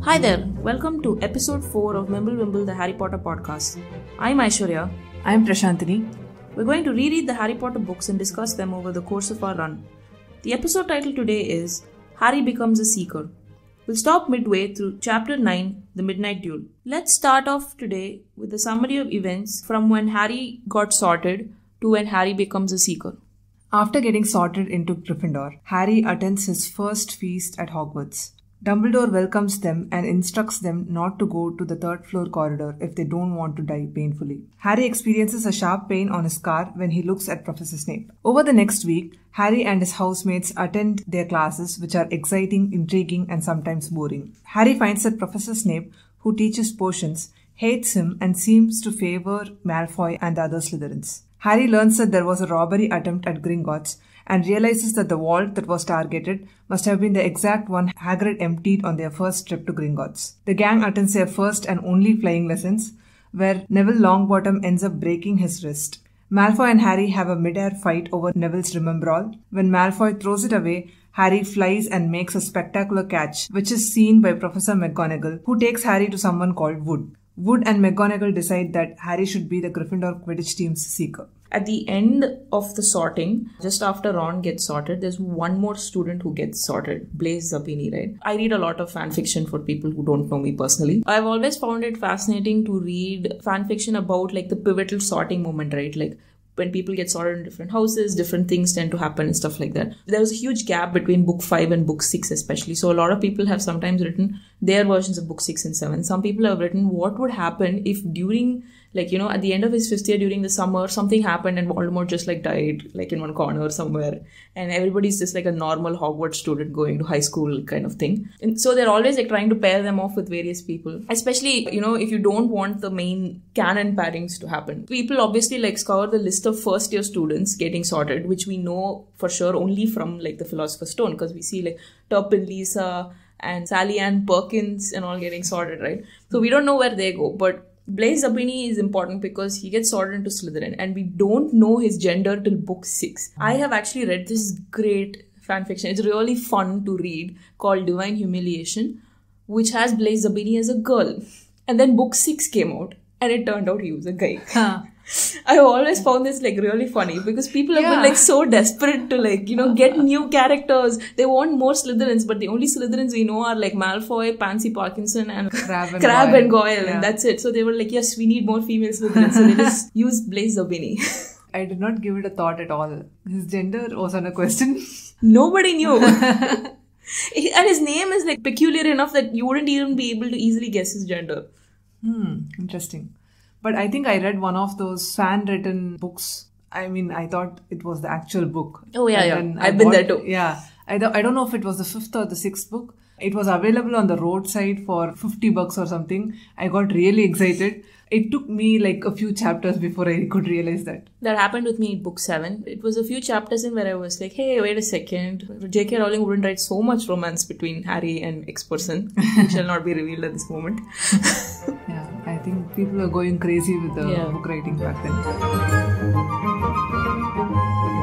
Hi there, welcome to episode 4 of Mimblewimble, the Harry Potter podcast. I'm Aishwarya. I'm Prashantini. We're going to reread the Harry Potter books and discuss them over the course of our run. The episode title today is Harry Becomes a Seeker. We'll stop midway through chapter 9, The Midnight Duel. Let's start off today with a summary of events from when Harry got sorted to when Harry becomes a Seeker. After getting sorted into Gryffindor, Harry attends his first feast at Hogwarts. Dumbledore welcomes them and instructs them not to go to the third-floor corridor if they don't want to die painfully. Harry experiences a sharp pain on his scar when he looks at Professor Snape. Over the next week, Harry and his housemates attend their classes, which are exciting, intriguing, and sometimes boring. Harry finds that Professor Snape, who teaches potions, hates him and seems to favor Malfoy and the other Slytherins. Harry learns that there was a robbery attempt at Gringotts and realizes that the vault that was targeted must have been the exact one Hagrid emptied on their first trip to Gringotts. The gang attends their first and only flying lessons, where Neville Longbottom ends up breaking his wrist. Malfoy and Harry have a mid-air fight over Neville's Remembrall. When Malfoy throws it away, Harry flies and makes a spectacular catch, which is seen by Professor McGonagall, who takes Harry to someone called Wood. Wood and McGonagall decide that Harry should be the Gryffindor Quidditch team's seeker. At the end of the sorting, just after Ron gets sorted, there's one more student who gets sorted, Blaise Zabini, right? I read a lot of fanfiction for people who don't know me personally. I've always found it fascinating to read fanfiction about like the pivotal sorting moment, right? Like when people get sorted in different houses, different things tend to happen and stuff like that. There was a huge gap between book 5 and book 6 especially. So a lot of people have sometimes written their versions of book 6 and 7. Some people have written what would happen if during, like, you know, at the end of his 5th year during the summer, something happened and Voldemort just like died, like in one corner somewhere. And everybody's just like a normal Hogwarts student going to high school kind of thing. And so they're always like trying to pair them off with various people. Especially, you know, if you don't want the main canon pairings to happen. People obviously like scour the list of first year students getting sorted, which we know for sure only from like the Philosopher's Stone, because we see like Turpin, Lisa and Sally Ann Perkins and all getting sorted, right? So we don't know where they go, but Blaise Zabini is important because he gets sorted into Slytherin and we don't know his gender till book 6. I have actually read this great fanfiction. It's really fun to read called Divine Humiliation, which has Blaise Zabini as a girl. And then book 6 came out and it turned out he was a guy. I've always found this like really funny because people have been like so desperate to like, you know, get new characters. They want more Slytherins, but the only Slytherins we know are like Malfoy, Pansy Parkinson and Crabbe and Goyle. And that's it. So they were like, yes, we need more female Slytherins. So they just used Blaise Zabini. I did not give it a thought at all. His gender was on a question. Nobody knew. And his name is like peculiar enough that you wouldn't even be able to easily guess his gender. Interesting. But I think I read one of those fan-written books. I mean, I thought it was the actual book. Oh, yeah. I've been there too. Yeah. I don't know if it was the 5th or the 6th book. It was available on the roadside for $50 or something. I got really excited. It took me like a few chapters before I could realize that. That happened with me in book 7. It was a few chapters in where I was like, hey, wait a second. J.K. Rowling wouldn't write so much romance between Harry and X-person. It shall not be revealed at this moment. Yeah, I think people are going crazy with the book writing back then.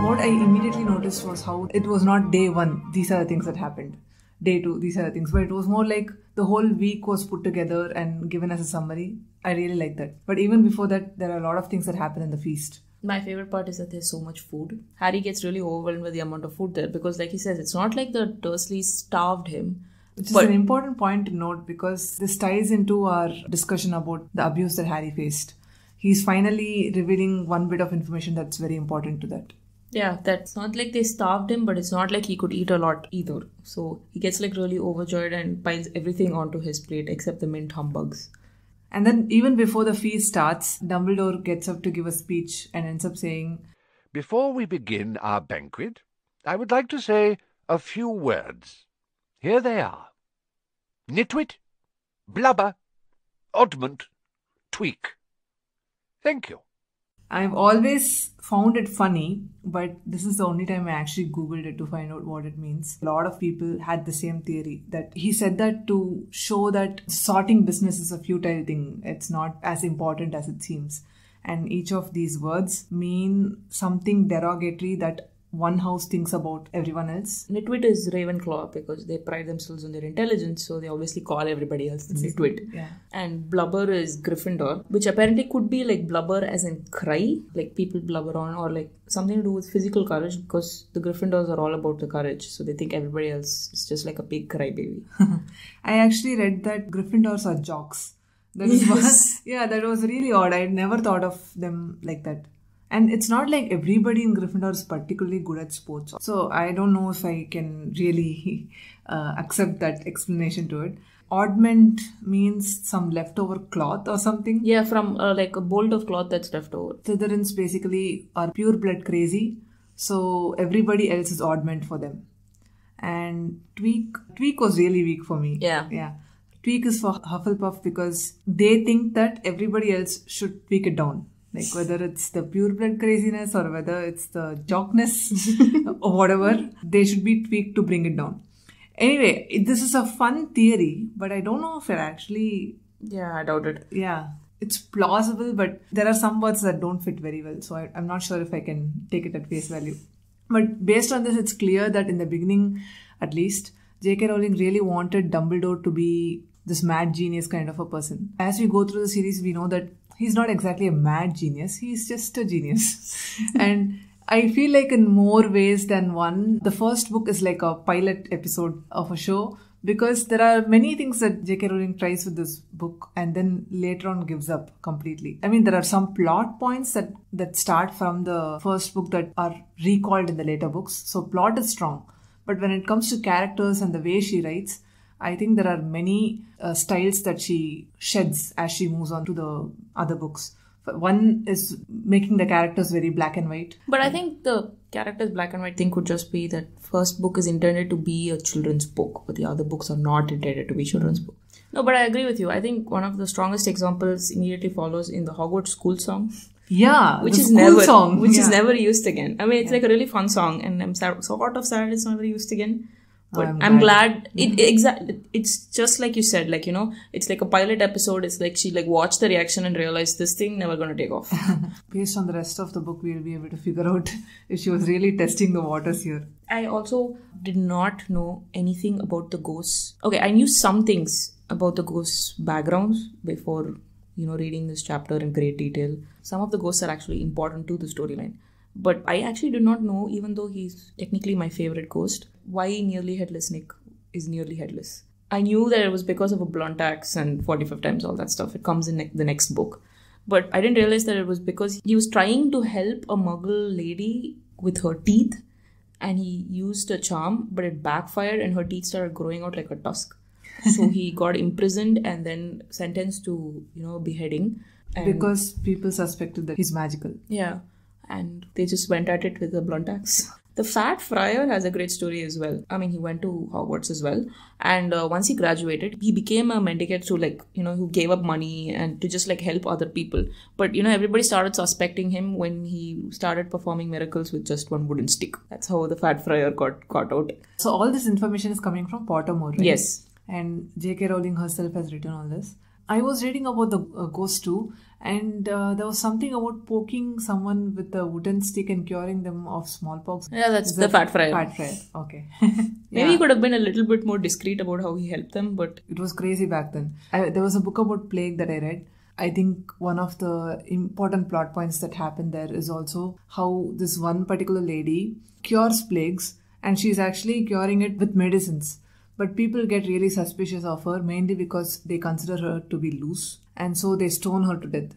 What I immediately noticed was how it was not day 1, these are the things that happened. Day 2, these are the things. But it was more like the whole week was put together and given as a summary. I really like that. But even before that, there are a lot of things that happen in the feast. My favorite part is that there's so much food. Harry gets really overwhelmed with the amount of food there because, like he says, it's not like the Dursleys starved him. Which is an important point to note because this ties into our discussion about the abuse that Harry faced. He's finally revealing one bit of information that's very important to that. Yeah, that's not like they starved him, but it's not like he could eat a lot either. So he gets like really overjoyed and piles everything onto his plate except the mint humbugs. And then even before the feast starts, Dumbledore gets up to give a speech and ends up saying, "Before we begin our banquet, I would like to say a few words. Here they are. Nitwit, blubber, oddment, tweak. Thank you." I've always found it funny, but this is the only time I actually Googled it to find out what it means. A lot of people had the same theory that he said that to show that sorting business is a futile thing. It's not as important as it seems. And each of these words mean something derogatory that one house thinks about everyone else. Nitwit is Ravenclaw because they pride themselves on their intelligence, so they obviously call everybody else Nitwit. Yeah. And Blubber is Gryffindor, which apparently could be like blubber as in cry, like people blubber on, or like something to do with physical courage, because the Gryffindors are all about the courage, so they think everybody else is just like a big crybaby. I actually read that Gryffindors are jocks. That was really odd. I had never thought of them like that. And it's not like everybody in Gryffindor is particularly good at sports. So I don't know if I can really accept that explanation to it. Oddment means some leftover cloth or something. Yeah, from like a bolt of cloth that's left over. Slytherins basically are pure blood crazy. So everybody else is oddment for them. And Tweak was really weak for me. Yeah. Tweak is for Hufflepuff because they think that everybody else should tweak it down. Like whether it's the pure blood craziness or whether it's the jockness or whatever, they should be tweaked to bring it down. Anyway, this is a fun theory, but I don't know if it actually... Yeah, I doubt it. Yeah, it's plausible, but there are some words that don't fit very well. So I'm not sure if I can take it at face value. But based on this, it's clear that in the beginning, at least, J.K. Rowling really wanted Dumbledore to be this mad genius kind of a person. As we go through the series, we know that he's not exactly a mad genius. He's just a genius. And I feel like in more ways than one, the first book is like a pilot episode of a show because there are many things that J.K. Rowling tries with this book and then later on gives up completely. I mean, there are some plot points that start from the first book that are recalled in the later books. So plot is strong. But when it comes to characters and the way she writes, I think there are many styles that she sheds as she moves on to the other books. One is making the characters very black and white. But I think the characters black and white thing could just be that first book is intended to be a children's book, but the other books are not intended to be children's book. No, but I agree with you. I think one of the strongest examples immediately follows in the Hogwarts school song. Yeah, which is never used again. I mean, it's like a really fun song, and I'm sort of sad it's never used again. But I'm glad. It's just like you said, like, you know, it's like a pilot episode. It's like she like watched the reaction and realized this thing never gonna take off. Based on the rest of the book, we'll be able to figure out if she was really testing the waters here. I also did not know anything about the ghosts. Okay, I knew some things about the ghosts' backgrounds before, you know, reading this chapter in great detail. Some of the ghosts are actually important to the storyline. But I actually did not know, even though he's technically my favorite ghost, why Nearly Headless Nick is nearly headless. I knew that it was because of a blunt axe and 45 times all that stuff. It comes in the next book. But I didn't realize that it was because he was trying to help a muggle lady with her teeth. And he used a charm, but it backfired and her teeth started growing out like a tusk. So he got imprisoned and then sentenced to, you know, beheading. Because people suspected that he's magical. Yeah. And they just went at it with a blunt axe. The Fat Friar has a great story as well. I mean, he went to Hogwarts as well. And once he graduated, he became a mendicant who, like, you know, who gave up money and to just, like, help other people. But, you know, everybody started suspecting him when he started performing miracles with just one wooden stick. That's how the Fat Friar got out. So all this information is coming from Pottermore, right? Yes. And J.K. Rowling herself has written all this. I was reading about the ghost too, and there was something about poking someone with a wooden stick and curing them of smallpox. Yeah, that's the Fat Friar. Fat Friar, okay. Maybe he could have been a little bit more discreet about how he helped them, but... It was crazy back then. There was a book about plague that I read. I think one of the important plot points that happened there is also how this one particular lady cures plagues, and she's actually curing it with medicines. But people get really suspicious of her, mainly because they consider her to be loose. And so they stone her to death.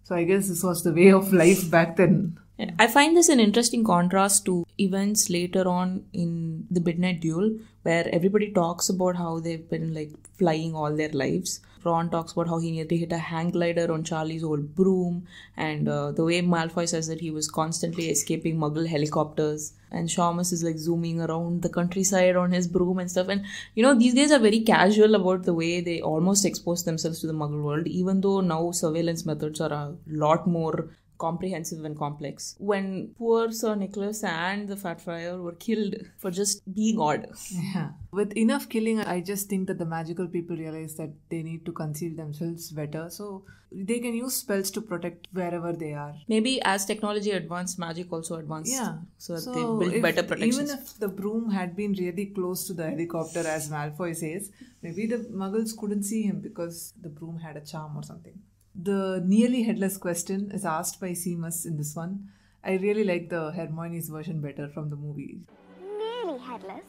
So I guess this was the way of life back then. I find this an interesting contrast to events later on in the Midnight Duel, where everybody talks about how they've been like flying all their lives. Ron talks about how he nearly hit a hang glider on Charlie's old broom, and the way Malfoy says that he was constantly escaping Muggle helicopters, and Seamus is like zooming around the countryside on his broom and stuff. And you know, these guys are very casual about the way they almost expose themselves to the Muggle world, even though now surveillance methods are a lot more comprehensive and complex. When poor Sir Nicholas and the Fat Friar were killed for just being odd. Yeah. With enough killing, I just think that the magical people realize that they need to conceal themselves better. So they can use spells to protect wherever they are. Maybe as technology advanced, magic also advanced. Yeah. So they built better protections. Even if the broom had been really close to the helicopter, as Malfoy says, maybe the muggles couldn't see him because the broom had a charm or something. The nearly headless question is asked by Seamus in this one. I really like the Hermione's version better from the movie. Nearly headless?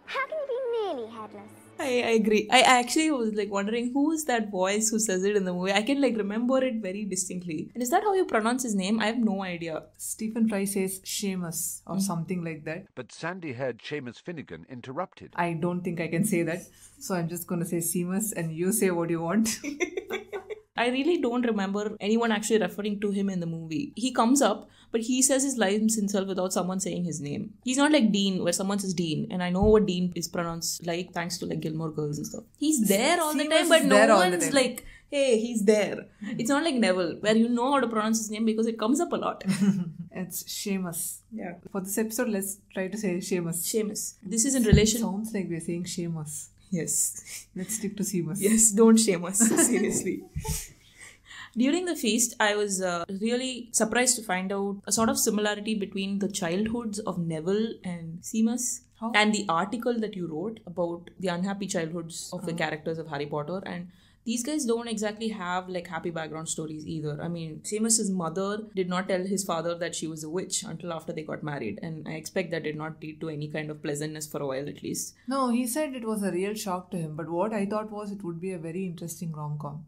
How can you be nearly headless? I agree. I actually was like wondering who is that voice who says it in the movie. I can like remember it very distinctly. And is that how you pronounce his name? I have no idea. Stephen Fry says Seamus or something like that. But sandy-haired Seamus Finnegan interrupted. I don't think I can say that. So I'm just going to say Seamus and you say what you want. I really don't remember anyone actually referring to him in the movie. He comes up, but he says his lines himself without someone saying his name. He's not like Dean, where someone says Dean, and I know what Dean is pronounced like thanks to like Gilmore Girls and stuff. He's there all the time, but no one's like, hey, he's there. It's not like Neville, where you know how to pronounce his name because it comes up a lot. It's Seamus. Yeah. For this episode, let's try to say Seamus. Seamus. This is in relation. Sounds like we're saying Seamus. Yes. Let's stick to Seamus. Yes, don't shame us. Seriously. During the feast, I was really surprised to find out a sort of similarity between the childhoods of Neville and Seamus. How? And the article that you wrote about the unhappy childhoods of the characters of Harry Potter. And these guys don't exactly have like happy background stories either. I mean, Seamus's mother did not tell his father that she was a witch until after they got married. And I expect that did not lead to any kind of pleasantness for a while at least. No, he said it was a real shock to him. But what I thought was it would be a very interesting rom-com.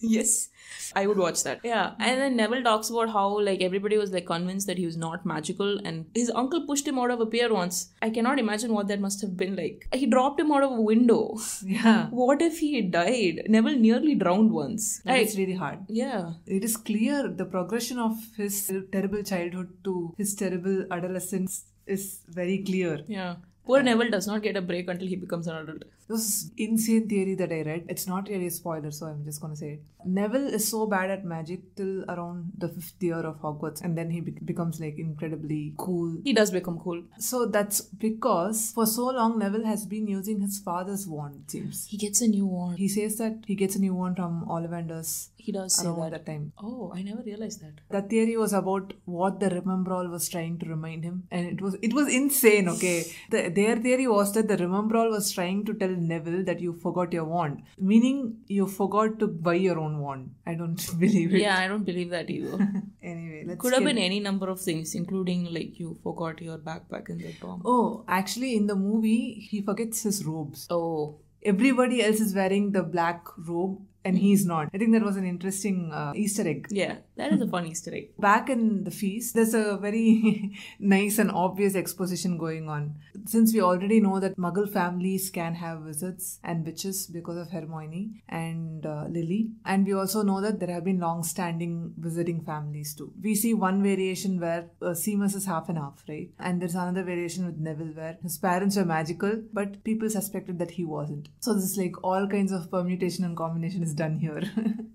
Yes, I would watch that. Yeah. And then Neville talks about how like everybody was like convinced that he was not magical and his uncle pushed him out of a pier once. I cannot imagine what that must have been like. He dropped him out of a window. Yeah. What if he died? Neville nearly drowned once. It's really hard. Yeah. It is clear the progression of his terrible childhood to his terrible adolescence is very clear. Yeah. Poor Neville does not get a break until he becomes an adult. This is insane theory that I read. It's not really a spoiler, so I'm just going to say it. Neville is so bad at magic till around the 5th year of Hogwarts, and then he becomes like incredibly cool. He does become cool. So that's because for so long Neville has been using his father's wand, it seems. He gets a new wand. He says that he gets a new wand from Ollivander's. He does say around that. time. Oh, I never realized that. That theory was about what the Remembrall was trying to remind him, and it was insane. Okay, their theory was that the Remembrall was trying to tell Neville that you forgot your wand, meaning you forgot to buy your own wand. I don't believe it. Yeah, I don't believe that either. Anyway, let's could have been any number of things, including like you forgot your backpack in the dorm. Oh, actually, in the movie, he forgets his robes. Oh. Everybody else is wearing the black robe and he's not. I think that was an interesting Easter egg. Yeah, that is a fun Easter egg. Back in the feast, there's a very nice and obvious exposition going on. Since we already know that Muggle families can have wizards and witches because of Hermione and Lily. And we also know that there have been long-standing wizarding families too. We see one variation where Seamus is half and half, right? And there's another variation with Neville where his parents were magical, but people suspected that he wasn't. So this is like all kinds of permutation and combination is done here.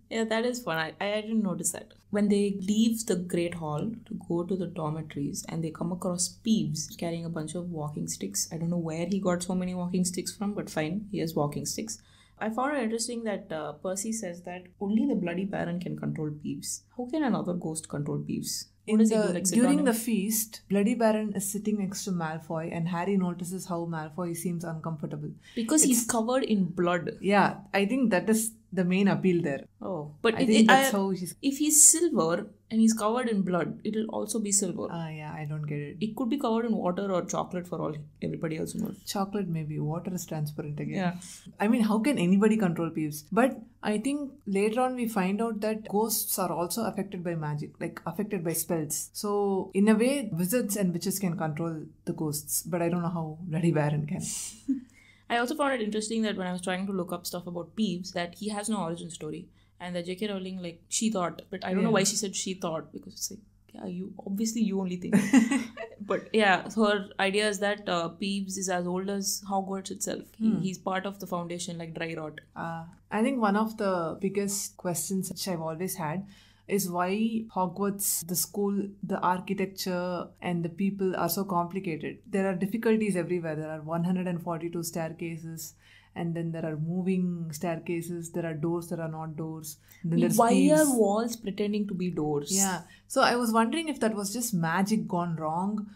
Yeah, that is fun. I didn't notice that. When they leave the Great Hall to go to the dormitories and they come across Peeves carrying a bunch of walking sticks. I don't know where he got so many walking sticks from, but fine, he has walking sticks. I found it interesting that Percy says that only the Bloody Baron can control Peeves. How can another ghost control Peeves? During the feast, Bloody Baron is sitting next to Malfoy and Harry notices how Malfoy seems uncomfortable. Because he's covered in blood. Yeah, I think that is the main appeal there. Oh, but I think that's how he's... If he's silver and he's covered in blood, it'll also be silver. Yeah, I don't get it. It could be covered in water or chocolate for all everybody else knows. Chocolate maybe. Water is transparent again. Yeah. I mean, how can anybody control Peeves? But I think later on we find out that ghosts are also affected by magic, like affected by spells. So in a way, wizards and witches can control the ghosts, but I don't know how Bloody Baron can. I also found it interesting that when I was trying to look up stuff about Peeves, that he has no origin story. And that J.K. Rowling, like, she thought, but I don't know why she said she thought, because it's like, yeah, you only think. But yeah, so her idea is that Peeves is as old as Hogwarts itself. He's part of the foundation, like dry rot. I think one of the biggest questions which I've always had is why Hogwarts, the school, the architecture and the people are so complicated. There are difficulties everywhere. There are 142 staircases, and then there are moving staircases. There are doors that are not doors. Then there's Why thieves. are walls pretending to be doors? Yeah. So I was wondering if that was just magic gone wrong.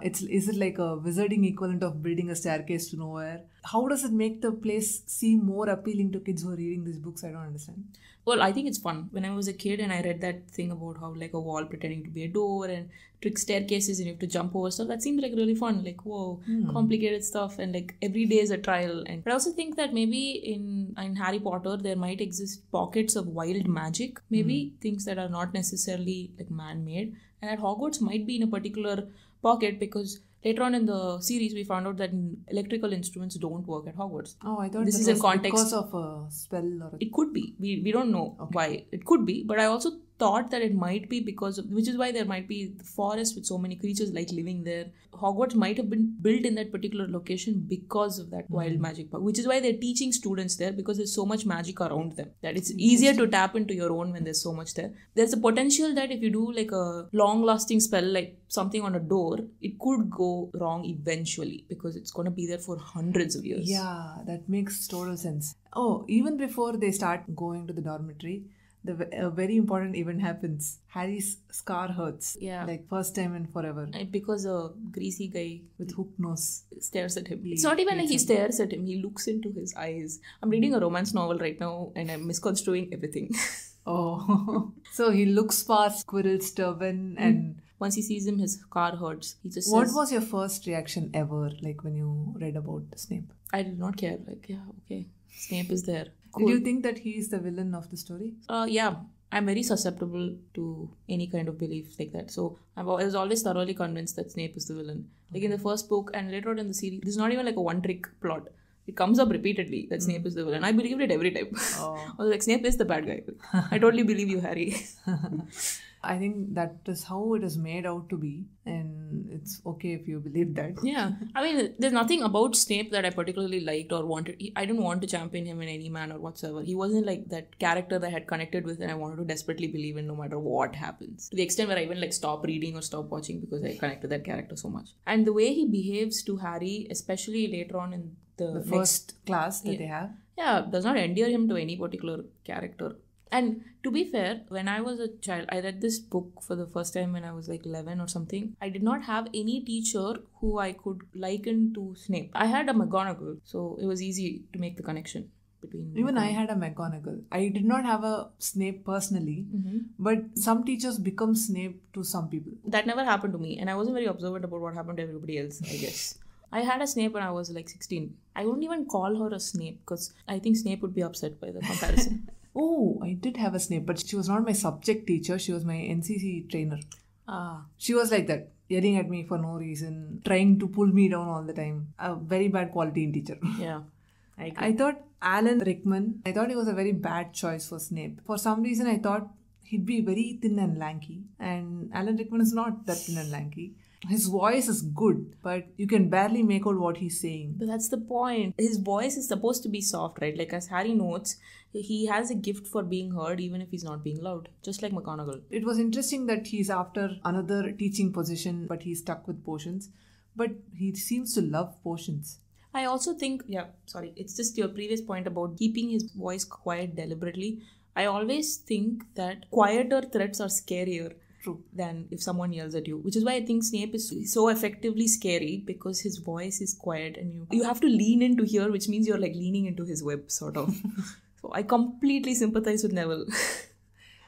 Is it like a wizarding equivalent of building a staircase to nowhere? How does it make the place seem more appealing to kids who are reading these books? I don't understand. Well, I think it's fun. When I was a kid and I read that thing about how like a wall pretending to be a door and trick staircases and you have to jump over stuff, that seemed like really fun. Like, whoa, complicated stuff, and like every day is a trial. But I also think that maybe in Harry Potter there might exist pockets of wild magic, maybe things that are not necessarily like man-made, and at Hogwarts might be in a particular pocket because later on in the series we found out that electrical instruments don't work at Hogwarts. Oh, I thought this that is was in context because of a spell or a... It could be. We don't know why. It could be. But I also thought that it might be because of, which is why there might be the forest with so many creatures like living there. Hogwarts might have been built in that particular location because of that wild magic part, which is why they're teaching students there, because there's so much magic around them that it's easier to tap into your own when there's so much there. There's a potential that if you do like a long lasting spell like something on a door, it could go wrong eventually because it's going to be there for hundreds of years. Yeah, that makes total sense. Oh, even before they start going to the dormitory, a very important event happens. Harry's scar hurts. Yeah. Like first time in forever. And because a greasy guy With hook nose. stares at him. It's not even like he stares at him. He looks into his eyes. I'm reading a romance novel right now and I'm misconstruing everything. Oh. So he looks past Quirrell's turban and... Once he sees him, his car hurts. He just What says, was your first reaction ever, like when you read about Snape? I did not care. Like, yeah, okay. Snape is there. Did you think that he is the villain of the story? Yeah. I'm very susceptible to any kind of belief like that. So I was always thoroughly convinced that Snape is the villain. Like in the first book and later on in the series, this is not even like a one-trick plot. It comes up repeatedly that Snape is the villain. I believed it every time. I was like, Snape is the bad guy. I totally believe you, Harry. I think that is how it is made out to be, and it's okay if you believe that. Yeah. I mean, there's nothing about Snape that I particularly liked or wanted. I didn't want to champion him in any manner whatsoever. He wasn't like that character that I had connected with and I wanted to desperately believe in no matter what happens. To the extent where I even like stop reading or stop watching because I connected that character so much. And the way he behaves to Harry, especially later on in the first class that they have. Yeah, does not endear him to any particular character. And to be fair, when I was a child, I read this book for the first time when I was like 11 or something. I did not have any teacher who I could liken to Snape. I had a McGonagall, so it was easy to make the connection between... Even I had a McGonagall. I did not have a Snape personally, but some teachers become Snape to some people. That never happened to me, and I wasn't very observant about what happened to everybody else, I guess. I had a Snape when I was like 16. I wouldn't even call her a Snape because I think Snape would be upset by the comparison. Oh, I did have a Snape, but she was not my subject teacher. She was my NCC trainer. She was like that, yelling at me for no reason, trying to pull me down all the time. A very bad quality in teacher. Yeah, I agree. I thought Alan Rickman, I thought he was a very bad choice for Snape. For some reason, I thought he'd be very thin and lanky. And Alan Rickman is not that thin and lanky. His voice is good, but you can barely make out what he's saying. But that's the point. His voice is supposed to be soft, right? Like as Harry notes, he has a gift for being heard even if he's not being loud. Just like McGonagall. It was interesting that he's after another teaching position, but he's stuck with potions. But he seems to love potions. I also think, it's just your previous point about keeping his voice quiet deliberately. I always think that quieter threats are scarier than if someone yells at you, which is why I think Snape is so effectively scary because his voice is quiet and you have to lean in to hear, which means you're like leaning into his web sort of. So I completely sympathize with Neville.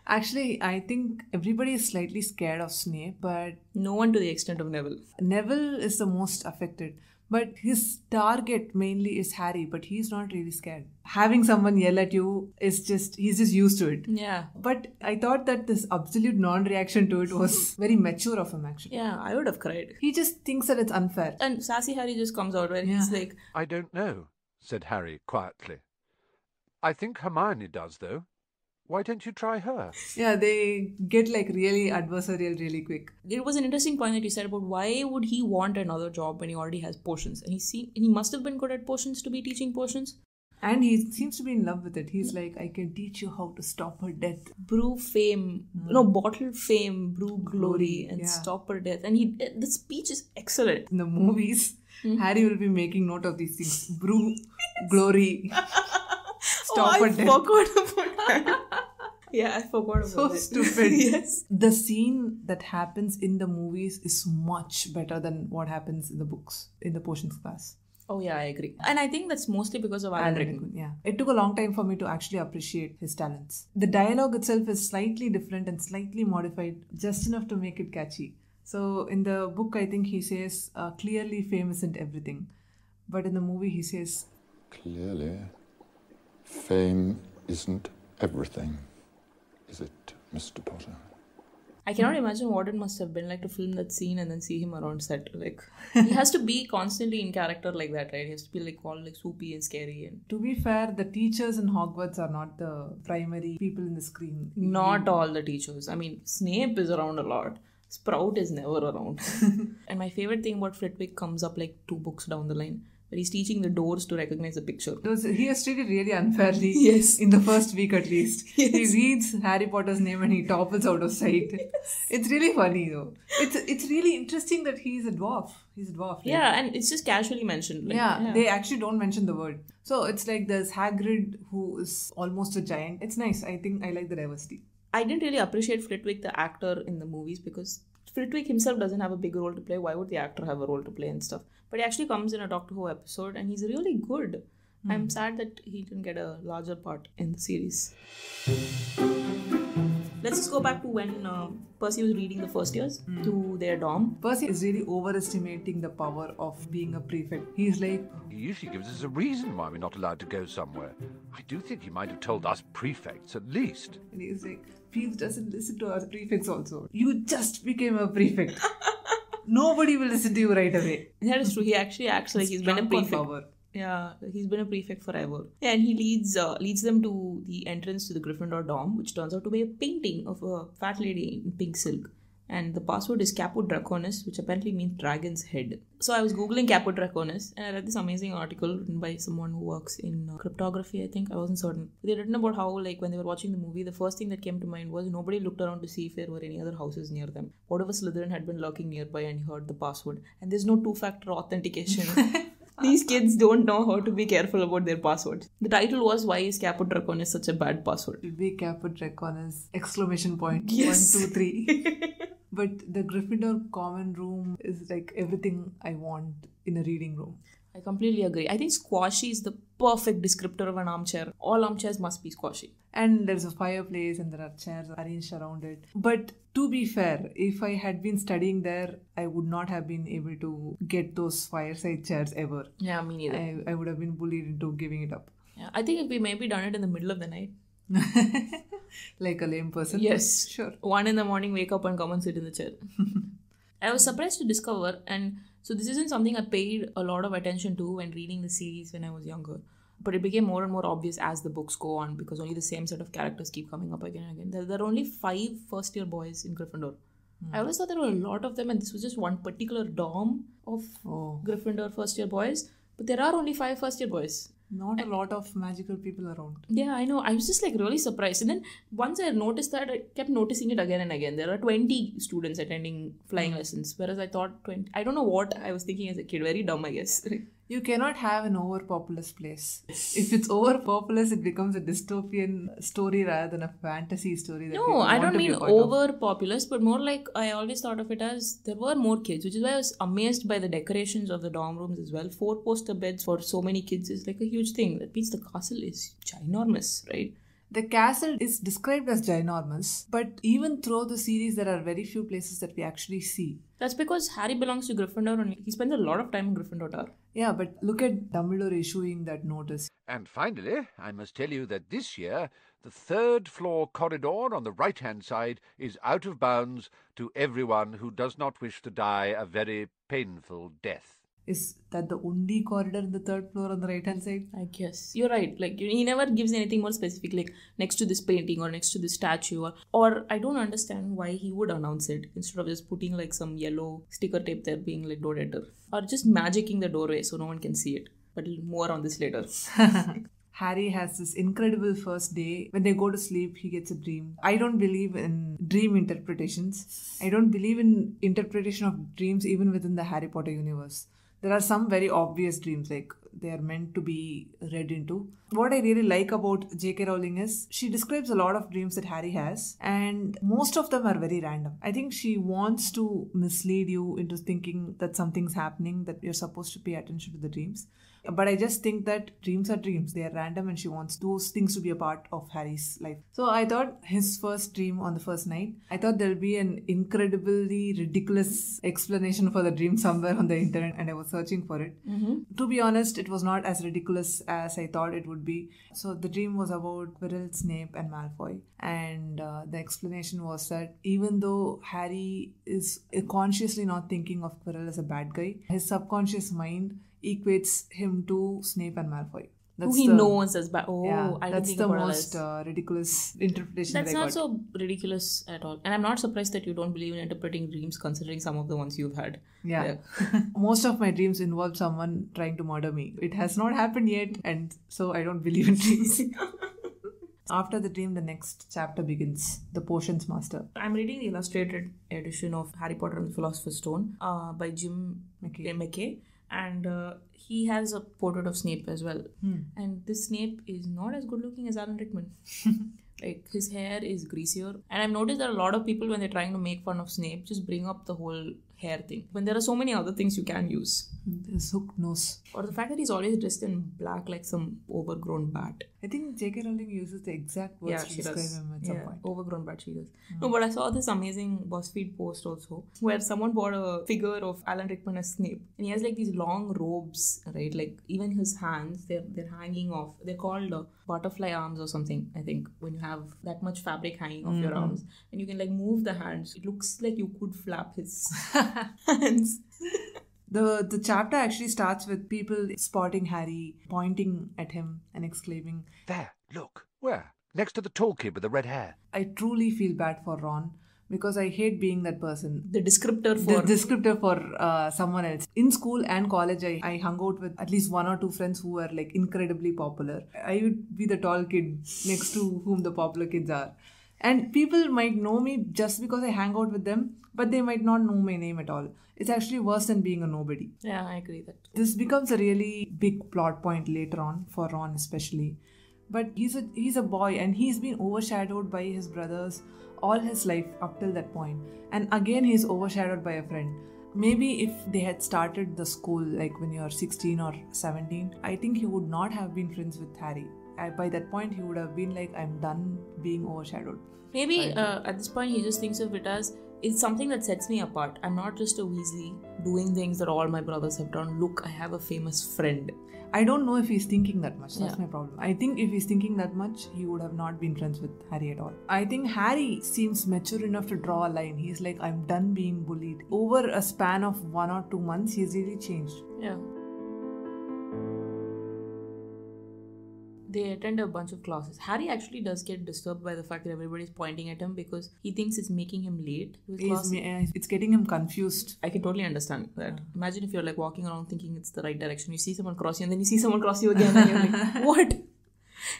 Actually, I think everybody is slightly scared of Snape, but no one to the extent of Neville. Neville is the most affected. But his target mainly is Harry, but he's not really scared. Having someone yell at you is he's just used to it. Yeah. But I thought that this absolute non-reaction to it was very mature of him, actually. Yeah, I would have cried. He just thinks that it's unfair. And sassy Harry just comes out where he's like... I don't know, said Harry quietly. I think Hermione does, though. Why don't you try her? Yeah, they get like really adversarial really quick. It was an interesting point that you said about why would he want another job when he already has potions. And he must have been good at potions to be teaching potions. And he seems to be in love with it. He's like, I can teach you how to stop her death. Brew fame, bottle fame, brew glory, and stop her death. And the speech is excellent. In the movies, Harry will be making note of these things. Brew glory, stop her death. I forgot about that. Yeah, I forgot about So it. stupid. Yes. The scene that happens in the movies is much better than what happens in the books, in the potions class. Oh yeah, I agree. And I think that's mostly because of Alan Rickman. Yeah. It took a long time for me to actually appreciate his talents. The dialogue itself is slightly different and slightly modified, just enough to make it catchy. So in the book, I think he says, clearly fame isn't everything. But in the movie, he says, Clearly, fame isn't everything, is it, Mr. Potter? I cannot imagine what it must have been like to film that scene and then see him around set. Like, he has to be constantly in character like that, right? He has to be like all like soupy and scary. And to be fair, the teachers in Hogwarts are not the primary people in the screen. not all the teachers. I mean, Snape is around a lot. Sprout is never around. And my favorite thing about Flitwick comes up like 2 books down the line, where he's teaching the doors to recognize the picture. He has treated really unfairly. Yes. In the first week at least. Yes. He reads Harry Potter's name and he topples out of sight. Yes. It's really funny though. It's really interesting that he's a dwarf. He's a dwarf. Right? Yeah, and it's just casually mentioned. Like, they actually don't mention the word. So it's like there's Hagrid who is almost a giant. It's nice. I think I like the diversity. I didn't really appreciate Flitwick, the actor, in the movies because Flitwick himself doesn't have a big role to play. Why would the actor have a role to play and stuff? But he actually comes in a Doctor Who episode and he's really good. I'm sad that he didn't get a larger part in the series. Let's just go back to when Percy was reading the first years to their dorm. Percy is really overestimating the power of being a prefect. He's like... He usually gives us a reason why we're not allowed to go somewhere. I do think he might have told us prefects at least. And he's like, Peeves doesn't listen to us prefects also. You just became a prefect. Nobody will listen to you right away. That is true. He actually acts like he's been a prefect. Power. Yeah, he's been a prefect forever. Yeah, and he leads them to the entrance to the Gryffindor dorm, which turns out to be a painting of a fat lady in pink silk. And the password is Caput Draconis, which apparently means dragon's head. So I was Googling Caput Draconis and I read this amazing article written by someone who works in cryptography, I think. I wasn't certain. They written about how, like, when they were watching the movie, the first thing that came to mind was nobody looked around to see if there were any other houses near them. What if a Slytherin had been lurking nearby and he heard the password? And there's no 2-factor authentication. These kids don't know how to be careful about their passwords. The title was, Why is Caput Draconis such a bad password? It will be Caput Draconis, ! Yes. 1, 2, 3. But the Gryffindor common room is like everything I want in a reading room. I completely agree. I think squashy is the perfect descriptor of an armchair. All armchairs must be squashy. And there's a fireplace and there are chairs arranged around it. But to be fair, if I had been studying there, I would not have been able to get those fireside chairs ever. Yeah, me neither. I would have been bullied into giving it up. Yeah, I think if we maybe done it in the middle of the night. Like a lame person? Yes. Sure. 1 in the morning, wake up and come and sit in the chair. I was surprised to discover, and so this isn't something I paid a lot of attention to when reading the series when I was younger. But it became more and more obvious as the books go on because only the same set of characters keep coming up again and again. There are only 5 first-year boys in Gryffindor. I always thought there were a lot of them and this was just one particular dorm of Gryffindor first-year boys. But there are only 5 first-year boys. Not a lot of magical people around. Yeah, I know. I was just like really surprised. And then once I noticed that, I kept noticing it again and again. There are 20 students attending flying lessons, whereas I thought 20. I don't know what I was thinking as a kid. Very dumb, I guess. You cannot have an overpopulous place. If it's overpopulous, it becomes a dystopian story rather than a fantasy story. No, I don't mean overpopulous, but more like I always thought of it as there were more kids, which is why I was amazed by the decorations of the dorm rooms as well. 4 poster beds for so many kids is like a huge thing. That means the castle is ginormous, right? The castle is described as ginormous, but even throughout the series, there are very few places that we actually see. That's because Harry belongs to Gryffindor and he spends a lot of time in Gryffindor Tower. Yeah, but look at Dumbledore issuing that notice. And finally, I must tell you that this year, the 3rd floor corridor on the right-hand side is out of bounds to everyone who does not wish to die a very painful death. Is that the only corridor in the 3rd floor on the right-hand side? I guess. You're right. Like, he never gives anything more specific, like next to this painting or next to this statue. Or I don't understand why he would announce it instead of just putting like some yellow sticker tape there being like door enter. Or just magicking the doorway so no one can see it. But more on this later. Harry has this incredible first day. When they go to sleep, he gets a dream. I don't believe in dream interpretations. I don't believe in interpretation of dreams even within the Harry Potter universe. There are some very obvious dreams, like they are meant to be read into. What I really like about J.K. Rowling is she describes a lot of dreams that Harry has, and most of them are very random. I think she wants to mislead you into thinking that something's happening, that you're supposed to pay attention to the dreams. But I just think that dreams are dreams. They are random, and she wants those things to be a part of Harry's life. So I thought his first dream on the first night, I thought there'll be an incredibly ridiculous explanation for the dream somewhere on the internet, and I was searching for it. To be honest, it was not as ridiculous as I thought it would be. So the dream was about Quirrell, Snape and Malfoy. And the explanation was that even though Harry is consciously not thinking of Quirrell as a bad guy, his subconscious mind equates him to Snape and Malfoy. Who he knows as bad. Oh, yeah, I don't that's think the about most ridiculous interpretation. That's not so ridiculous at all. And I'm not surprised that you don't believe in interpreting dreams considering some of the ones you've had. Yeah. Most of my dreams involve someone trying to murder me. It has not happened yet, and so I don't believe in dreams. After the dream, the next chapter begins, The Potions Master. I'm reading the illustrated edition of Harry Potter and the Philosopher's Stone by Jim McKay. And he has a portrait of Snape as well. And this Snape is not as good looking as Alan Rickman. Like, his hair is greasier. And I've noticed that a lot of people, when they're trying to make fun of Snape, just bring up the whole hair thing. When there are so many other things you can use. His hooked nose. Or the fact that he's always dressed in black like some overgrown bat. I think J.K. Rowling uses the exact words to describe him at some point. Overgrown bat she does. No, but I saw this amazing BuzzFeed post also where someone bought a figure of Alan Rickman as Snape. And he has like these long robes, right? Like even his hands, they're hanging off. They're called butterfly arms or something, I think, when you have that much fabric hanging off your arms. And you can like move the hands. It looks like you could flap his hands. The chapter actually starts with people spotting Harry, pointing at him and exclaiming, There, look. Where? Next to the tall kid with the red hair. I truly feel bad for Ron because I hate being that person. The descriptor for someone else. In school and college, I hung out with at least one or two friends who were like incredibly popular. I would be the tall kid next to whom the popular kids are. And people might know me just because I hang out with them, but they might not know my name at all. It's actually worse than being a nobody. Yeah, I agree that. This becomes a really big plot point later on, for Ron especially. But he's a boy and he's been overshadowed by his brothers all his life up till that point. And again, he's overshadowed by a friend. Maybe if they had started the school like when you're 16 or 17, I think he would not have been friends with Harry. By that point, he would have been like, I'm done being overshadowed. Maybe at this point, he just thinks of it as, it's something that sets me apart. I'm not just a Weasley doing things that all my brothers have done. Look, I have a famous friend. I don't know if he's thinking that much. That's my problem. I think if he's thinking that much, he would have not been friends with Harry at all. I think Harry seems mature enough to draw a line. He's like, I'm done being bullied. Over a span of 1 or 2 months, he's really changed. Yeah. They attend a bunch of classes. Harry actually does get disturbed by the fact that everybody's pointing at him because he thinks it's making him late to his class. It's getting him confused. I can totally understand that. Yeah. Imagine if you're like walking around thinking it's the right direction. You see someone cross you and then you see someone cross you again and you're like, what?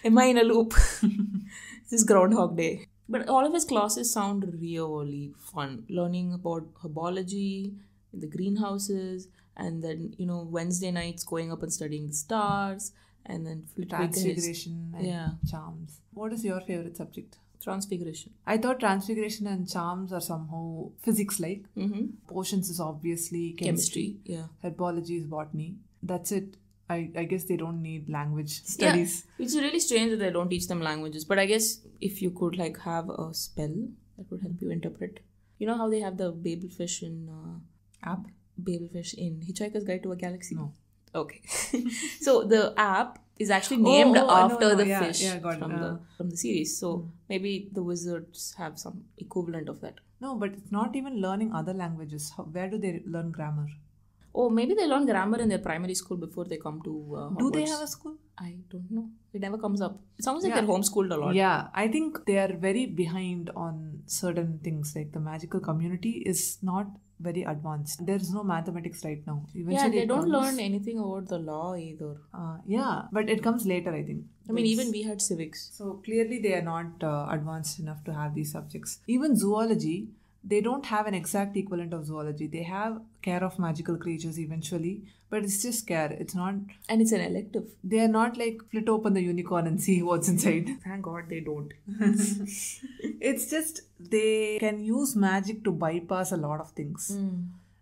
Am I in a loop? This is Groundhog Day. But all of his classes sound really fun. Learning about herbology, the greenhouses, and then, Wednesday nights going up and studying the stars. And then Transfiguration and charms. What is your favorite subject? Transfiguration. I thought transfiguration and charms are somehow physics-like. Potions is obviously chemistry. Yeah. Herbology is botany. That's it. I guess they don't need language studies. Yeah. It's really strange that they don't teach them languages. But I guess if you could have a spell that would help you interpret. You know how they have the Babelfish in... app? Babelfish in Hitchhiker's Guide to a Galaxy? No. Okay. So the app is actually named after the fish from the series. So maybe the wizards have some equivalent of that. No, but it's not even learning other languages. Where do they learn grammar? Oh, maybe they learn grammar in their primary school before they come to Hogwarts. Do they have a school? I don't know. It never comes up. It sounds like they're homeschooled a lot. Yeah, I think they are very behind on certain things. Like the magical community is not very advanced. There's no mathematics right now. Yeah, they don't learn anything about the law either. Yeah, but it comes later, I think. I mean, even we had civics. So clearly they are not advanced enough to have these subjects. Even zoology, they don't have an exact equivalent of zoology. They have care of magical creatures eventually, but it's just care. It's not... And it's an elective. They are not like flit open the unicorn and see what's inside. Thank God they don't. It's just they can use magic to bypass a lot of things.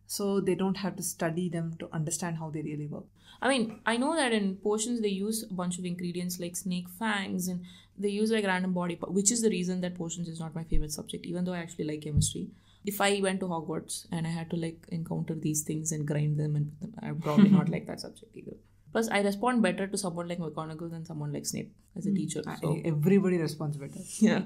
So they don't have to study them to understand how they really work. I mean, I know that in potions they use a bunch of ingredients like snake fangs and they use like random body parts, which is the reason that potions is not my favorite subject, even though I actually like chemistry. If I went to Hogwarts and I had to like encounter these things and grind them and put them, I would probably not like that subject either. Plus, I respond better to someone like McGonagall than someone like Snape as a teacher. So. Everybody responds better. Yeah.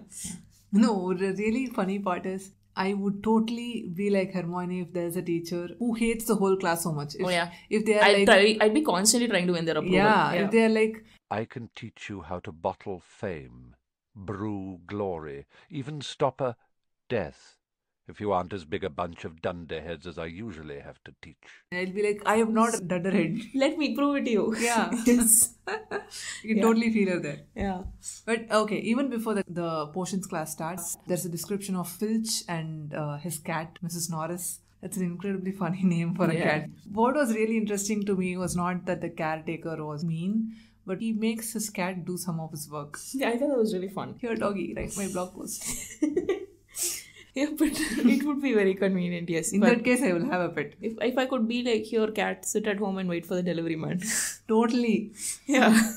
No, the really funny part is I would totally be like Hermione if there's a teacher who hates the whole class so much. If they are I'd be constantly trying to win their approval. Yeah, if they are like... I can teach you how to bottle fame, brew glory, even stop a death, if you aren't as big a bunch of dunderheads as I usually have to teach. I'll be like, I am not a dunderhead. Let me prove it to you. Yeah. Yes. You can totally feel her there. Yeah. But okay, even before the potions class starts, there's a description of Filch and his cat, Mrs. Norris. That's an incredibly funny name for a cat. What was really interesting to me was not that the caretaker was mean, but he makes his cat do some of his work. Yeah, I thought that was really fun. Here, doggy, write my blog post. Yeah, but it would be very convenient, yes. In that case, I will have a pet. If I could be like, here, cat, sit at home and wait for the delivery man. Totally. Yeah.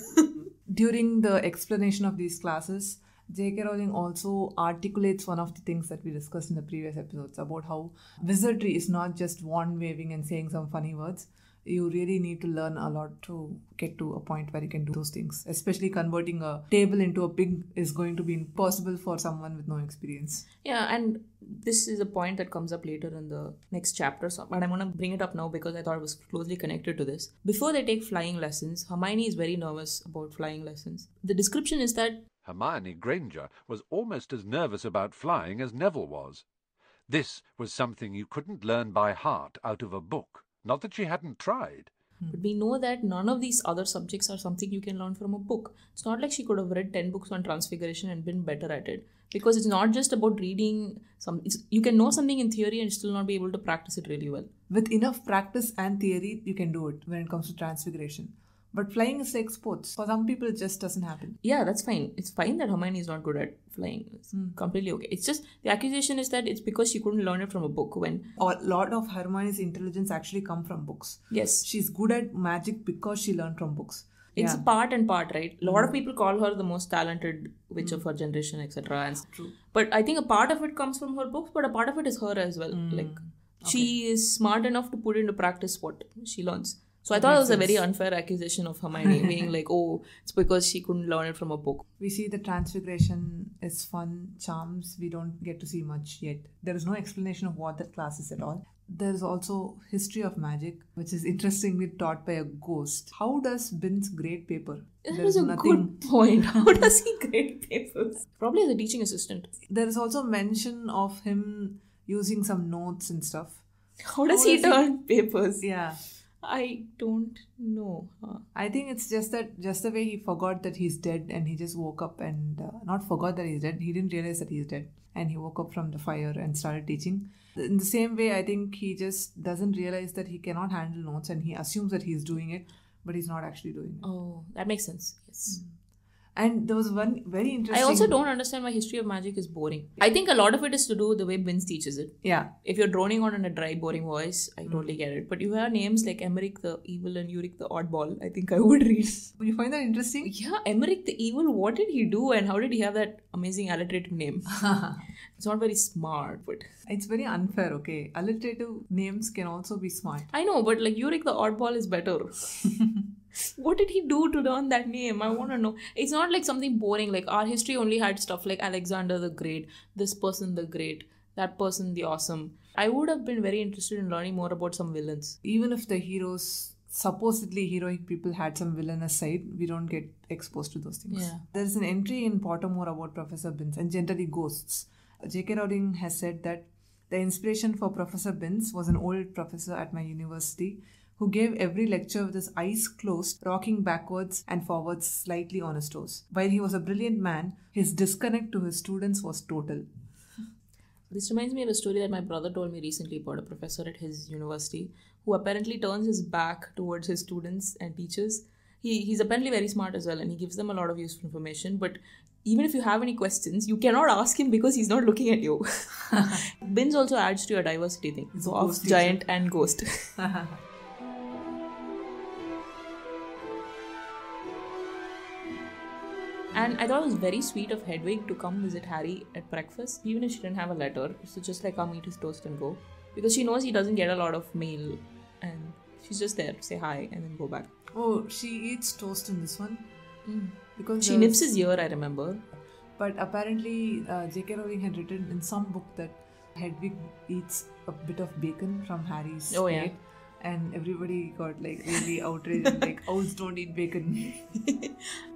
During the explanation of these classes, J.K. Rowling also articulates one of the things that we discussed in the previous episodes about how wizardry is not just wand waving and saying some funny words. You really need to learn a lot to get to a point where you can do those things. Especially converting a table into a pig is going to be impossible for someone with no experience. Yeah, and this is a point that comes up later in the next chapter. So, but I'm going to bring it up now because I thought it was closely connected to this. Before they take flying lessons, Hermione is very nervous about flying lessons. The description is that Hermione Granger was almost as nervous about flying as Neville was. This was something you couldn't learn by heart out of a book. Not that she hadn't tried. But we know that none of these other subjects are something you can learn from a book. It's not like she could have read 10 books on Transfiguration and been better at it. Because it's not just about reading you can know something in theory and still not be able to practice it really well. With enough practice and theory, you can do it when it comes to Transfiguration. But flying is like sports. For some people, it just doesn't happen. Yeah, that's fine. It's fine that Hermione is not good at flying. It's completely okay. It's just, the accusation is that it's because she couldn't learn it from a book when... A lot of Hermione's intelligence actually come from books. Yes. She's good at magic because she learned from books. It's a part and part, right? A lot of people call her the most talented witch of her generation, etc. True. But I think a part of it comes from her books, but a part of it is her as well. She is smart enough to put into practice what she learns. So I thought it was a very unfair accusation of Hermione being like, oh, it's because she couldn't learn it from a book. We see the Transfiguration is fun, charms. We don't get to see much yet. There is no explanation of what that class is at all. There is also history of magic, which is interestingly taught by a ghost. How does Binns grade paper? That is a good point. How does he grade papers? Probably as a teaching assistant. There is also mention of him using some notes and stuff. How does he turn papers? Yeah. I don't know. I think it's just the way he forgot that he's dead and he just woke up and not forgot that he's dead. He didn't realize that he's dead and he woke up from the fire and started teaching. In the same way, I think he just doesn't realize that he cannot handle notes and he assumes that he's doing it, but he's not actually doing it. Oh, that makes sense. Yes. And there was one very interesting... I also don't understand why history of magic is boring. I think a lot of it is to do with the way Binns teaches it. Yeah. If you're droning on in a dry, boring voice, I totally get it. But you have names like Emmerich the Evil and Uric the Oddball, I think I would read. Would you find that interesting? Yeah, Emmerich the Evil, what did he do and how did he have that amazing alliterative name? It's not very smart, but... It's very unfair, okay? Alliterative names can also be smart. I know, but like Uric the Oddball is better. What did he do to learn that name? I want to know. It's not like something boring. Like our history only had stuff like Alexander the Great, this person the Great, that person the Awesome. I would have been very interested in learning more about some villains. Even if the heroes, supposedly heroic people, had some villainous side, we don't get exposed to those things. Yeah. There's an entry in Pottermore about Professor Binns and generally ghosts. J.K. Rowling has said that The inspiration for Professor Binns was an old professor at my university who gave every lecture with his eyes closed, rocking backwards and forwards slightly on his toes. While he was a brilliant man, his disconnect to his students was total. This reminds me of a story that my brother told me recently about a professor at his university who apparently turns his back towards his students and teachers. He's apparently very smart as well, and he gives them a lot of useful information, but even if you have any questions, you cannot ask him because he's not looking at you. Binns also adds to your diversity thing. Dwarf, giant and ghost. And I thought it was very sweet of Hedwig to come visit Harry at breakfast, even if she didn't have a letter. So just like come eat his toast and go. Because she knows he doesn't get a lot of mail. And she's just there to say hi and then go back. Oh, she eats toast in this one? Because she nips his ear, I remember. But apparently J.K. Rowling had written in some book that Hedwig eats a bit of bacon from Harry's plate. Yeah. And everybody got like really outraged and like, owls don't eat bacon.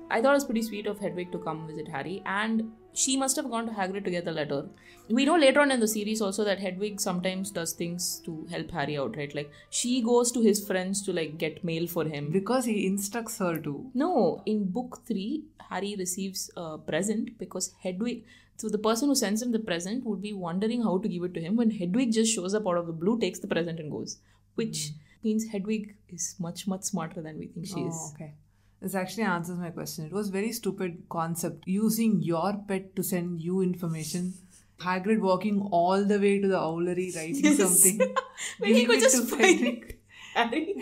I thought it was pretty sweet of Hedwig to come visit Harry, and she must have gone to Hagrid to get the letter. We know later on in the series also that Hedwig sometimes does things to help Harry out, right? Like she goes to his friends to like get mail for him. Because he instructs her to. No, in book 3, Harry receives a present because Hedwig... So the person who sends him the present would be wondering how to give it to him when Hedwig just shows up out of the blue, takes the present and goes. Which means Hedwig is much, much smarter than we think she is. Okay. This actually answers my question. It was very stupid concept. Using your pet to send you information. Hagrid walking all the way to the owlery writing something. When he could just find Harry.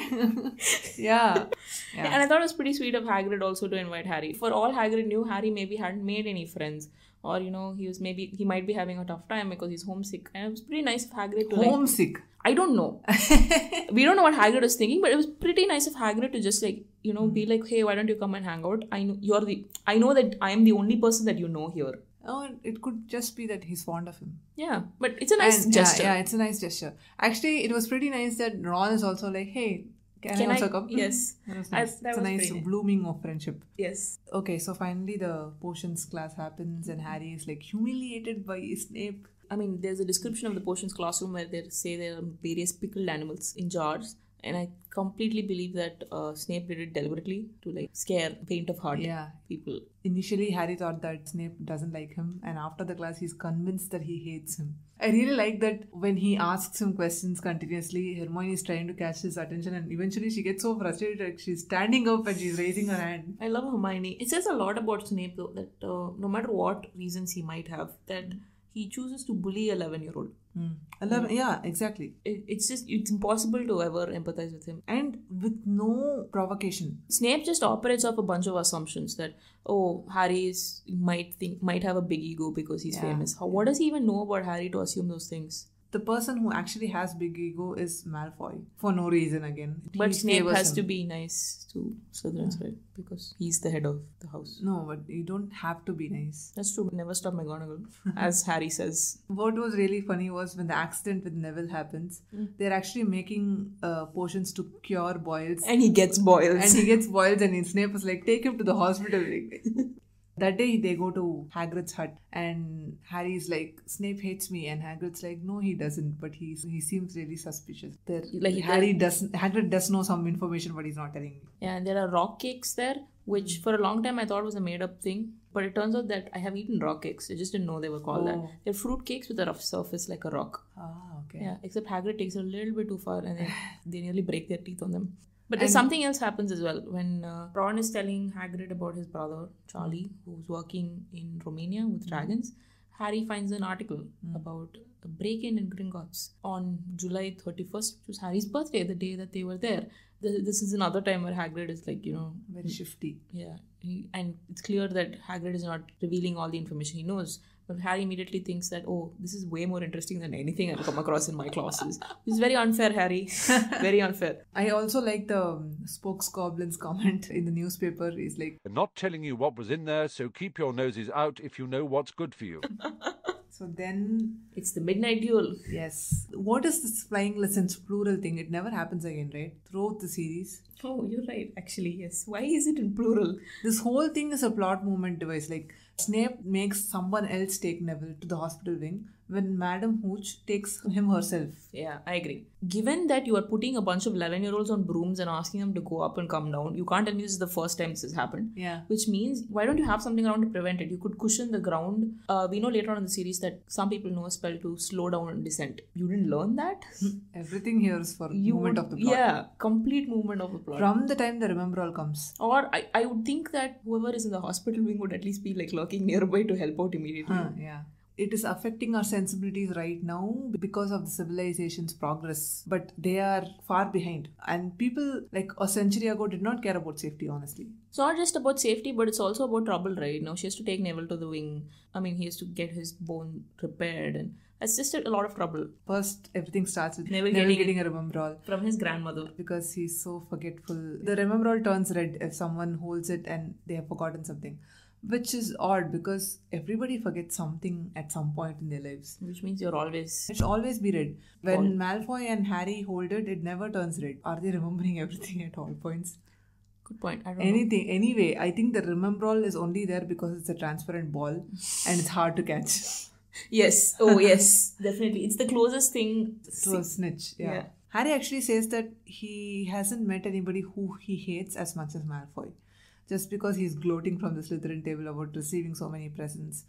Yeah. And I thought it was pretty sweet of Hagrid also to invite Harry. For all Hagrid knew, Harry maybe hadn't made any friends. Or, you know, he might be having a tough time because he's homesick. And it was pretty nice of Hagrid to homesick? I don't know. We don't know what Hagrid was thinking, but it was pretty nice of Hagrid to just like, you know, be like, hey, why don't you come and hang out? I know that I am the only person that you know here. Oh, it could just be that he's fond of him. Yeah, but it's a nice gesture. Yeah, it's a nice gesture. Actually, it was pretty nice that Ron is also like, hey, can I also come? Yes. That was nice. It's a nice blooming of friendship. Yes. Okay, so finally the potions class happens and Harry is like humiliated by Snape. I mean, there's a description of the potions classroom where they say there are various pickled animals in jars. And I completely believe that Snape did it deliberately to like scare faint of heart people. Initially, Harry thought that Snape doesn't like him. And after the class, he's convinced that he hates him. I really like that when he asks him questions continuously, Hermione is trying to catch his attention. And eventually, she gets so frustrated that she's standing up and she's raising her hand. I love Hermione. It says a lot about Snape though, that no matter what reasons he might have, that he chooses to bully a 11-year-old. 11, yeah, exactly. It's impossible to ever empathize with him. And with no provocation. Snape just operates off a bunch of assumptions that, Harry might have a big ego because he's famous. What does he even know about Harry to assume those things? The person who actually has big ego is Malfoy. For no reason again. But Snape has to be nice to Slytherins, right? Because he's the head of the house. No, but you don't have to be nice. That's true. Never stop McGonagall, as Harry says. What was really funny was when the accident with Neville happens, they're actually making potions to cure boils. And he gets boils. And Snape was like, take him to the hospital. That day they go to Hagrid's hut and Harry's like, Snape hates me, and Hagrid's like, no he doesn't, but he seems really suspicious. Hagrid does know some information but he's not telling me. Yeah, and there are rock cakes there, which for a long time I thought was a made up thing, but it turns out that I have eaten rock cakes. I just didn't know they were called that. They're fruit cakes with a rough surface like a rock. Okay. Yeah, except Hagrid takes it a little bit too far and they nearly break their teeth on them. But there's something else happens as well. When Ron is telling Hagrid about his brother, Charlie, who's working in Romania with dragons, Harry finds an article about a break-in in Gringotts on July 31st, which was Harry's birthday, the day that they were there. This is another time where Hagrid is like, very shifty. Yeah. And it's clear that Hagrid is not revealing all the information he knows. But Harry immediately thinks that, this is way more interesting than anything I've come across in my classes. It's very unfair, Harry. Very unfair. I also like the spokesgoblin's comment in the newspaper. He's like, "I'm not telling you what was in there, so keep your noses out if you know what's good for you." So then... It's the midnight duel. Yes. What is this flying lessons plural thing? It never happens again, right? Throughout the series. Oh, you're right. Actually, yes. Why is it in plural? This whole thing is a plot movement device. Like, Snape makes someone else take Neville to the hospital wing when Madam Hooch takes him herself. Yeah, I agree. Given that you are putting a bunch of 11-year-olds on brooms and asking them to go up and come down, you can't tell me this is the first time this has happened. Yeah. Which means, why don't you have something around to prevent it? You could cushion the ground. We know later on in the series that some people know a spell to slow down and descent. You didn't learn that? Everything here is for movement of the plot. Yeah, complete movement of the plot. From the time the Remembrall comes. Or I would think that whoever is in the hospital wing would at least be like lurking nearby to help out immediately. Yeah. It is affecting our sensibilities right now because of the civilization's progress, but they are far behind. And people like a century ago did not care about safety, honestly. It's not just about safety, but it's also about trouble, right? Now she has to take Neville to the wing. I mean, he has to get his bone repaired, and it's just a lot of trouble. First, everything starts with Neville getting a Remembrall. From his grandmother. Because he's so forgetful. The Remembrall turns red if someone holds it and they have forgotten something. Which is odd because everybody forgets something at some point in their lives. Which means you're always... It should always be red. When Malfoy and Harry hold it, it never turns red. Are they remembering everything at all points? Good point. I don't know. Anyway, I think the Remembrall is only there because it's a transparent ball and it's hard to catch. Yes. Oh, yes. Definitely. It's the closest thing to a snitch. Yeah. Harry actually says that he hasn't met anybody who he hates as much as Malfoy. Just because he's gloating from the Slytherin table about receiving so many presents.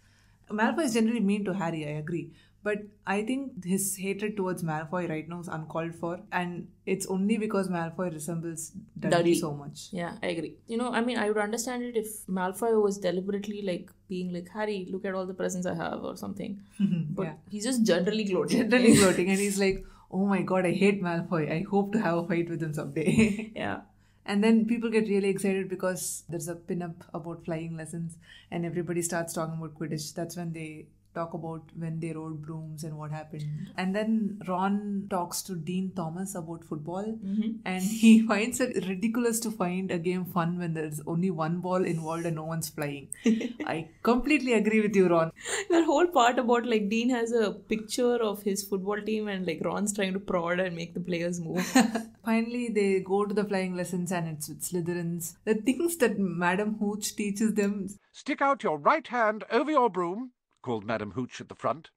Malfoy is generally mean to Harry, I agree. But I think his hatred towards Malfoy right now is uncalled for. And it's only because Malfoy resembles Dudley so much. Yeah, I agree. I mean, I would understand it if Malfoy was deliberately like being like, Harry, look at all the presents I have or something. But he's just generally gloating. And he's like, oh my god, I hate Malfoy. I hope to have a fight with him someday. Yeah. And then people get really excited because there's a pin-up about flying lessons and everybody starts talking about Quidditch. That's when they talk about when they rode brooms and what happened. And then Ron talks to Dean Thomas about football and he finds it ridiculous to find a game fun when there's only one ball involved and no one's flying. I completely agree with you, Ron. That whole part about like Dean has a picture of his football team and like Ron's trying to prod and make the players move. Finally, they go to the flying lessons and it's with Slytherins. The things that Madam Hooch teaches them. Stick out your right hand over your broom, called Madam Hooch at the front,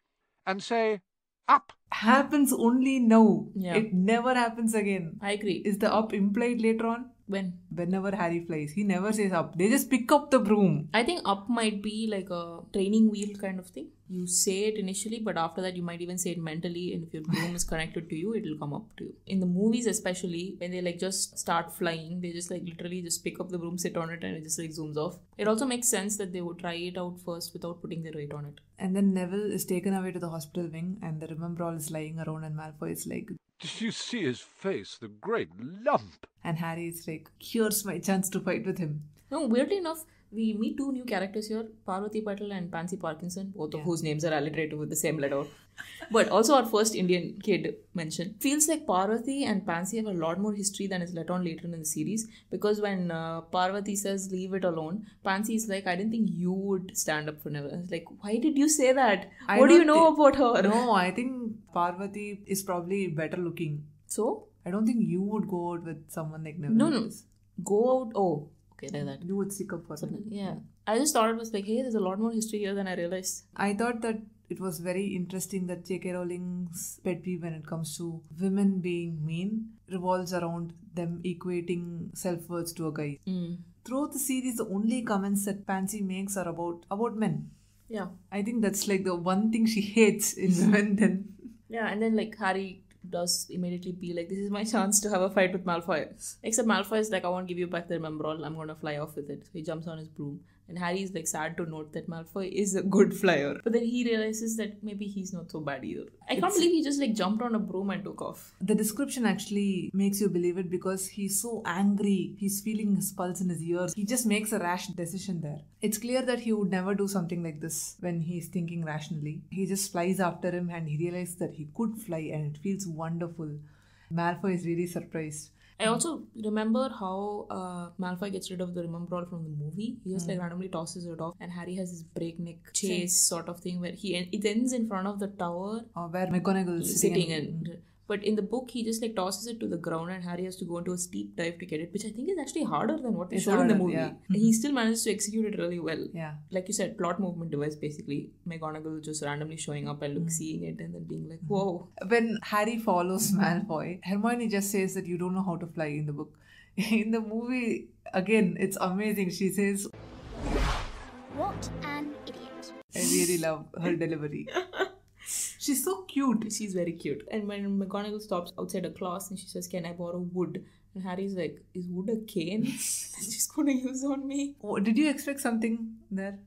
and say, up. Happens only now. Yeah. It never happens again. I agree. Is the up implied later on? When? Whenever Harry flies. He never says up. They just pick up the broom. I think up might be like a training wheel kind of thing. You say it initially, but after that you might even say it mentally, and if your broom is connected to you, it will come up to you. In the movies especially, when they like just start flying, they just like literally just pick up the broom, sit on it, and it just like zooms off. It also makes sense that they would try it out first without putting their weight on it. And then Neville is taken away to the hospital wing and the Remembrall is lying around and Malfoy is like, did you see his face? The great lump. And Harry is like, here's my chance to fight with him. No, weirdly enough, we meet two new characters here, Parvati Patil and Pansy Parkinson, both of whose names are alliterated with the same letter. But also our first Indian kid mentioned. Feels like Parvati and Pansy have a lot more history than is let on later in the series, because when Parvati says leave it alone, Pansy is like, I didn't think you would stand up for Neville. Like, why did you say that? What do you know about her? No, I think Parvati is probably better looking. So? I don't think you would go out with someone like Neville. No. Go out. Oh. Okay, like that. You would stick up for something. Yeah. I just thought it was like, hey, there's a lot more history here than I realized. I thought that it was very interesting that J.K. Rowling's pet peeve when it comes to women being mean revolves around them equating self-worth to a guy. Throughout the series, the only comments that Pansy makes are about men. Yeah. I think that's like the one thing she hates in women then. Yeah, and then like Harry does immediately be like, this is my chance to have a fight with Malfoy. Except Malfoy is like, I won't give you back the Remembrall, I'm going to fly off with it. So he jumps on his broom. And Harry is like sad to note that Malfoy is a good flyer. But then he realizes that maybe he's not so bad either. I can't believe he just like jumped on a broom and took off. The description actually makes you believe it because he's so angry. He's feeling his pulse in his ears. He just makes a rash decision there. It's clear that he would never do something like this when he's thinking rationally. He just flies after him and he realizes that he could fly and it feels wonderful. Malfoy is really surprised. I also remember how Malfoy gets rid of the Remembrall from the movie. He just like randomly tosses it off, and Harry has this breakneck chase sort of thing where it ends in front of the tower where McGonagall is sitting in. But in the book, he just like tosses it to the ground and Harry has to go into a steep dive to get it, which I think is actually harder than what they It's showed in the harder, movie. yeah. He still manages to execute it really well. Yeah. Like you said, plot movement device basically. McGonagall just randomly showing up and seeing it and then being like, whoa. When Harry follows Malfoy, Hermione just says that you don't know how to fly in the book. In the movie, again, it's amazing. She says, What an idiot. I really love her delivery. She's so cute. She's very cute. And when McGonagall stops outside a class and she says, can I borrow wood? And Harry's like, is wood a cane? She's going to use on me. Oh, did you expect something there?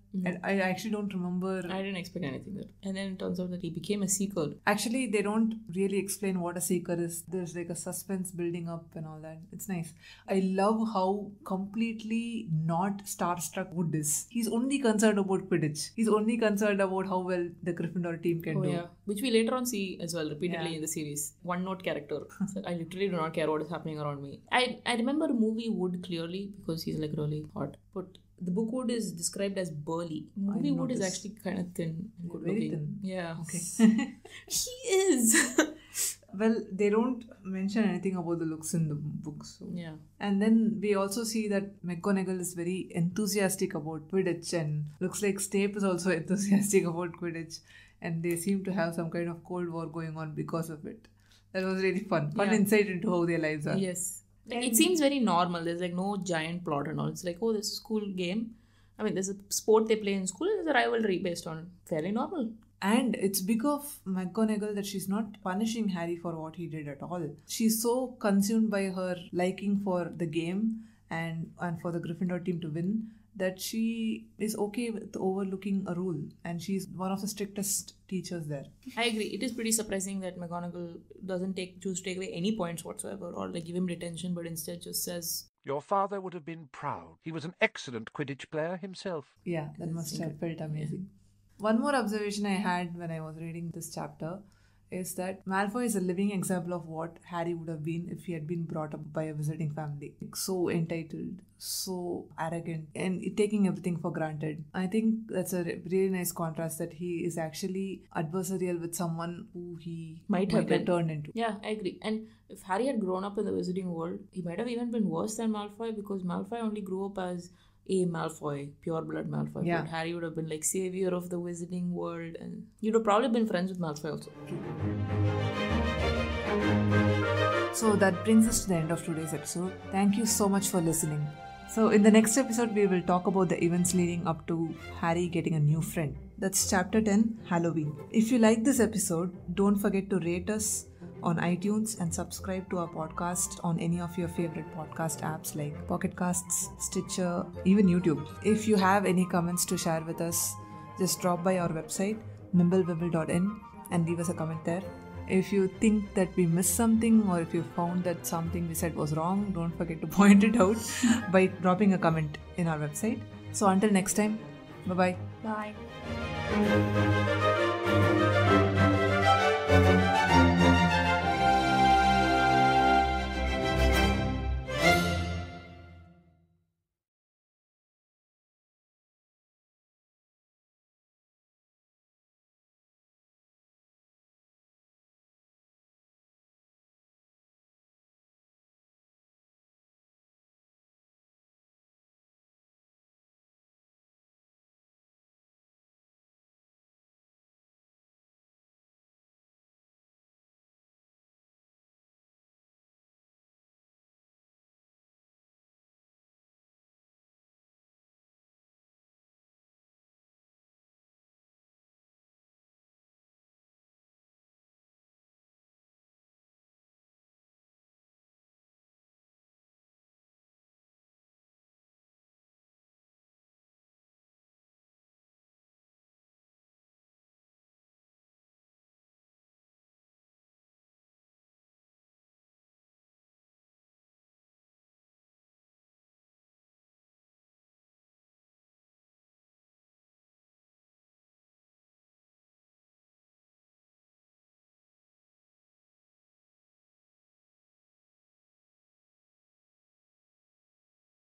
I actually don't remember. I didn't expect anything there. And then it turns out that he became a seeker. Actually, they don't really explain what a seeker is. There's like a suspense building up and all that. It's nice. I love how completely not starstruck Wood is. He's only concerned about Quidditch. He's only concerned about how well the Gryffindor team can do. Yeah. Which we later on see as well, repeatedly in the series. One note character. So I literally do not care what is happening around me. I remember movie Wood clearly because he's like really hot. But the book Wood is described as burly. Movie Wood is actually kind of thin and good Very looking. thin. Yeah. Okay. He is. Well, they don't mention anything about the looks in the book. So. Yeah. And then we also see that McGonagall is very enthusiastic about Quidditch and looks like Snape is also enthusiastic about Quidditch. And they seem to have some kind of Cold War going on because of it. That was really fun. Fun insight into how their lives are. Yes. Like, it seems very normal. There's like no giant plot and all. It's like, oh, this is a school game. I mean, there's a sport they play in school and there's a rivalry based on fairly normal. And it's big of McGonagall that she's not punishing Harry for what he did at all. She's so consumed by her liking for the game and for the Gryffindor team to win that she is okay with overlooking a rule. And she's one of the strictest teachers there. I agree. It is pretty surprising that McGonagall doesn't choose to take away any points whatsoever or like give him detention, but instead just says, Your father would have been proud. He was an excellent Quidditch player himself. Yeah, that must have felt amazing. One more observation I had when I was reading this chapter is that Malfoy is a living example of what Harry would have been if he had been brought up by a visiting family. So entitled, so arrogant, and taking everything for granted. I think that's a really nice contrast that he is actually adversarial with someone who he might have turned into. Yeah, I agree. And if Harry had grown up in the Wizarding world, he might have even been worse than Malfoy because Malfoy only grew up as a Malfoy, pure blood Malfoy. Yeah. But Harry would have been like savior of the Wizarding world and you'd have probably been friends with Malfoy also. So that brings us to the end of today's episode. Thank you so much for listening. So in the next episode, we will talk about the events leading up to Harry getting a new friend. That's chapter 10, Halloween. If you like this episode, don't forget to rate us on iTunes and subscribe to our podcast on any of your favorite podcast apps like Pocket Casts, Stitcher, even YouTube. If you have any comments to share with us, just drop by our website, mimblewimble.in, and leave us a comment there. If you think that we missed something or if you found that something we said was wrong, don't forget to point it out by dropping a comment in our website. So until next time, bye-bye. Bye.